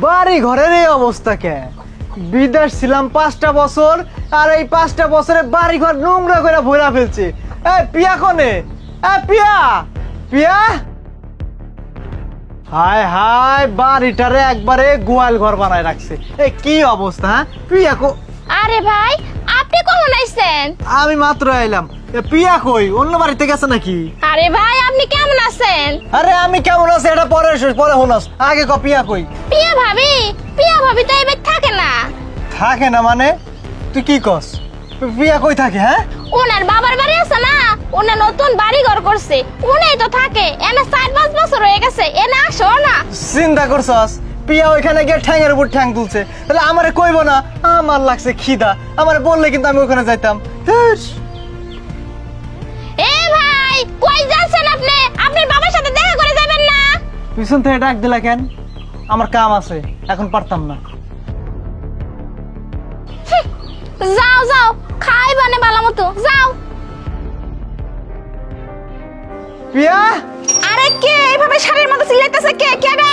বাড়ি ঘরের এই অবস্থা কে? বিদেশ ছিলাম 5টা বছর, আর এই 5টা বছরে বাড়ি ঘর নোংরা করে ভরা ফেলছে। এই পিয়া কোনে? পিয়া পিয়া, হায় হায়, বাড়িটারে একবারে গোয়াল ঘর বানায় রাখছে। এই কি অবস্থা? পিয়া কো? আরে ভাই, আপনি কখন আইছেন? আমি মাত্র এলাম। পিয়া কই? অন্য বাড়িতে গেছে নাকি? আরে ভাই, আপনি কেমন আছেন? আরে আমি কেমন আছি এটা পরে শুনস, আগে ক পিয়া কই? পিয়া ভাবি তো এবার থাকে না। থাকে না মানে? তুই কি কস? পিয়া কই থাকে? হ্যাঁ, ওনার বাবার বাড়ি আছে না, ওনা নতুন বাড়ি ঘর করছে, উনি তো থাকে। এনে 4-5 বছর হয়ে গেছে, এনে আসো না। চিন্তা করছস? পিয়া ওইখানে গিয়ে ঠ্যাঙের উপর ঠ্যাং তুলছে, তাহলে আমারে কইব না? আমার লাগছে খিদা, আমারে বললে কিন্তু আমি ওখানে যাইতাম। ধুস। এ ভাই, কই যাচ্ছেন আপনি? আপনার বাবার সাথে দেখা করে যাবেন না? পিছন থেকে ডাক দিলা কেন? আমার কাম আছে, এখন পারতাম না। যাও যাও, খাইবানে ভালো মতো যাও। পিয়া, আরে কে এইভাবে শাড়ির মতো সিলাইতেছে? কে কেডা?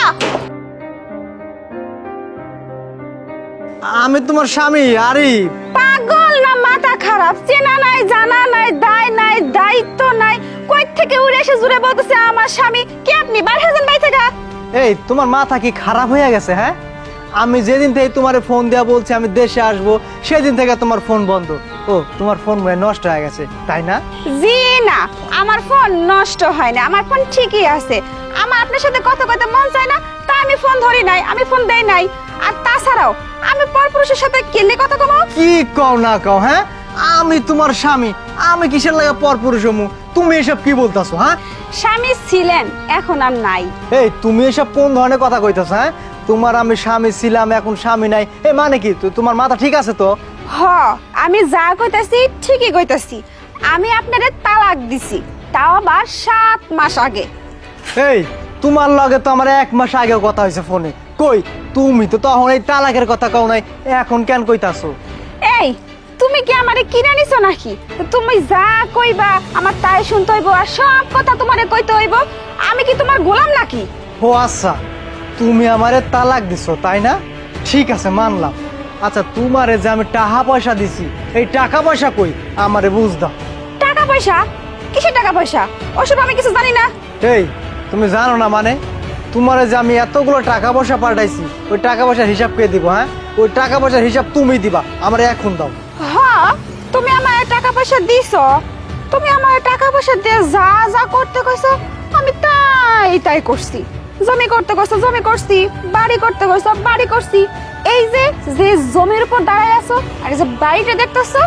আমি তোমার স্বামী আরিফ। পাগল না মাথা খারাপ? চেনা নাই, জানা নাই, দায় নাই, দায়িত্ব নাই, কই থেকে উড়ে এসে জুড়ে বলতেছে আমার স্বামী। কে আপনি? বাইরে যান বাই থেকে। এই তোমার মাথা কি খারাপ হয়ে গেছে? হ্যাঁ, আমি যেদিন থেকে তোমার ফোন দেওয়া বলছি আমি দেশে আসবো, সেদিন থেকে তোমার ফোন বন্ধ। ও, তোমার ফোন মনে হয় নষ্ট হয়ে গেছে, তাই না? জি না, আমার ফোন নষ্ট হয় না, আমার ফোন ঠিকই আছে। আমার আপনার সাথে কথা কইতে মন চায় না, তাই আমি ফোন ধরি নাই, আমি ফোন দেই নাই। আর তাছাড়াও আমি পরপুরুষের সাথে কেলে কথা কমো? কি কও না কও? হ্যাঁ, আমি তোমার স্বামী, আমি কিসের লাগে পরপুরুষ হমু? তুমি এসব কি বলতাছো? হ্যাঁ, স্বামী ছিলেন, এখন আর নাই। এই তুমি এসব কোন ধরনের কথা কইতাছো? হ্যাঁ, তোমার আমি স্বামী ছিলাম, এখন স্বামী নাই, এ মানে কি? তোমার মাথা ঠিক আছে তো? হ, আমি যা কইতাছি ঠিকই কইতাছি। আমি আপনারে তালাক দিছি, তাও আবার 7 মাস আগে। এই তোমার লগে তো আমার 1 মাস আগেও কথা হয়েছে ফোনে। কই, তুমি তো তখন এই তালাকের কথা কও নাই, এখন কেন কইতাছো? এই, তুমি কি আমারে কিনে নিছো নাকি? তুমি যা কইবা আমার তাই শুনতে হইব, আর সব কথা তোমারে কইতে হইব। আমি কি তোমার গোলাম নাকি? ও আচ্ছা, তুমি আমারে তালাক দিছো তাই না? ঠিক আছে, মানলাম। আচ্ছা, তোমারে যে আমি টাকা পয়সা দিছি, এই টাকা পয়সা কই? আমারে বুঝ দাও। টাকা পয়সা? কিসের টাকা পয়সা? ওসব আমি কিছু জানি না। এই তুমি জানো না মানে? তোমারে যে আমি এতগুলো টাকা পয়সা পাঠাইছি, ওই টাকা পয়সার হিসাব কে দিব? হ্যাঁ, ওই টাকা পয়সার হিসাব তুমি দিবা, আমারে এখন দাও। হ্যাঁ, তুমি আমার টাকা পয়সা দিছো, তুমি আমার টাকা পয়সা দিয়ে যা যা করতে কইছো আমি তাই তাই করছি। জমি করতে কইছো জমি করছি, বাড়ি করতে কইছো বাড়ি করছি। এই যে যে জমির উপর দাঁড়ায় আছো আর এই যে বাড়িটা দেখতেছো,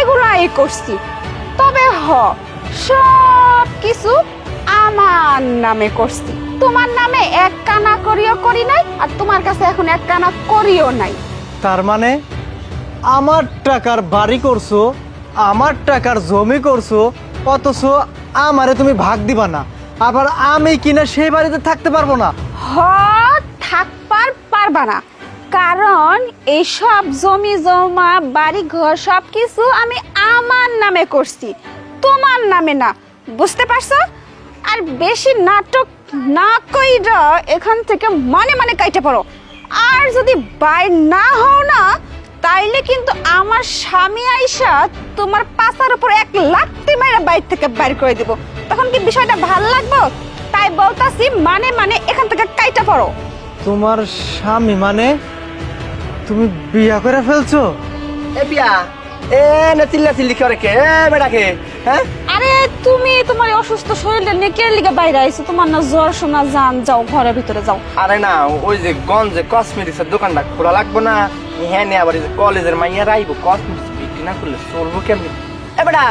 এগুলাই করছি। তবে সব কিছু আমার নামে করছি, তোমার নামে এক কানা করিও করি নাই, আর তোমার কাছে এখন এক কানা করিও নাই। তার মানে আমার টাকার বাড়ি করছো, আমার টাকার জমি করছো, অথচ আমারে তুমি ভাগ দিবা না, আবার আমি কিনা সেই বাড়িতে থাকতে পারবো না? থাকবার পারবা না, কারণ এই সব জমি জমা বাড়ি ঘর সবকিছু আমি আমার নামে করছি, তোমার নামে না। বুঝতে পারছো? আর বেশি নাটক না কইরা এখান থেকে মানে মানে কাইটে পড়ো। আর যদি বাইর না হও না, তাইলে কিন্তু আমার স্বামী আইসা তোমার পাছার উপর 1 লাথি মাইরা বাইর থেকে বাইর করে দিব। তখন কি বিষয়টা ভাল লাগবে? তাই বলতাছি মানে মানে এখান থেকে কাইটা পড়ো। তোমার স্বামী মানে? তুমি বিয়া করে ফেলছো? এ বিয়া এ না চিল্লা চিল্লি করে কে? বেটাকে? হ্যাঁ, আরে তুমি তোমার এই অসুস্থ শরীরটা নিয়ে কে লিগে বাইরে আইছো? তোমার না জ্বর শোনা, যান যাও ঘরের ভিতরে যাও। আরে না, ওই যে গঞ্জে কসমেটিক্সের দোকানটা খোলা লাগবে না? হ্যাঁ নে, আবার এই যে কলেজের মাইয়ারা আইবো, কসমেটিক্স বিক্রি না করলে চলবো কেমনি? এ বেটা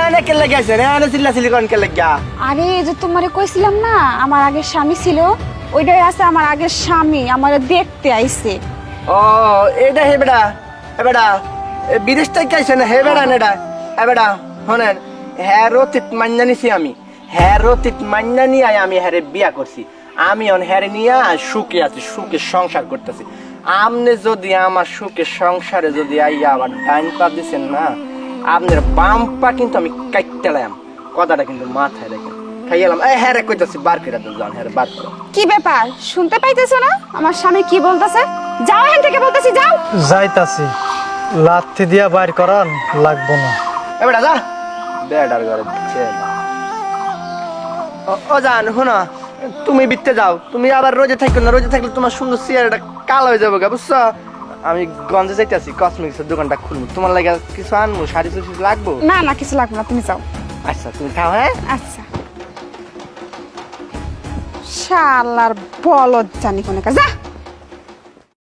এনে কে লাগে আছে রে? এনে চিল্লা চিল্লি করেন কে লাগিয়া? আরে এই যে তোমারে কইছিলাম না আমার আগের স্বামী ছিল, ওইটাই আছে আমার আগের স্বামী, আমারে দেখতে আইছে। ও এটা হে বেটা, এ বেটা বিদেশ থেকে আইছে না হে বেটা? না এটা এ বেটা শোনেন, হ্যাঁ রতিত মান্না নিছি আমি, হ্যাঁ রতিত মান্না নিয়ে আমি হ্যারে বিয়া করছি। আমি অন হ্যারে নিয়ে সুখে আছি, সুখে সংসার করতেছি। আপনি যদি আমার সুখে সংসারে যদি আইয়া আবার ডাইন পা দিচ্ছেন না, আপনার বাম পা কিন্তু আমি কাটতে লাম। কথাটা কিন্তু মাথায় রাখেন। খাই গেলাম এই হ্যাঁ রে কইতাছি বার করে দাও জান হ্যাঁ বার করো কি ব্যাপার শুনতে পাইতেছো না আমার স্বামী কি বলতেছে? যাও এখান থেকে বলতেছি, যাও। যাইতাছি, লাথি দিয়া বাইর করান লাগবো না। এ বেটা যা বেটার ঘরে ও জান শোনো, তুমি বিতে যাও, তুমি আবার রোজে থাকো না, রোজে থাকলে তোমার সুন্দর চেহারাটা কালো হয়ে যাবে গা, বুঝছো? আমি গঞ্জে যাইতেছি, কসমেটিক্সের দোকানটা খুলবো, তোমার লাগে কিছু আনবো, শাড়ি চুড়ি লাগবো? না না কিছু লাগবে না, তুমি যাও। আচ্ছা তুমি খাও হ্যাঁ। আচ্ছা শালার বলদ জানি কোনে কাজ, যা।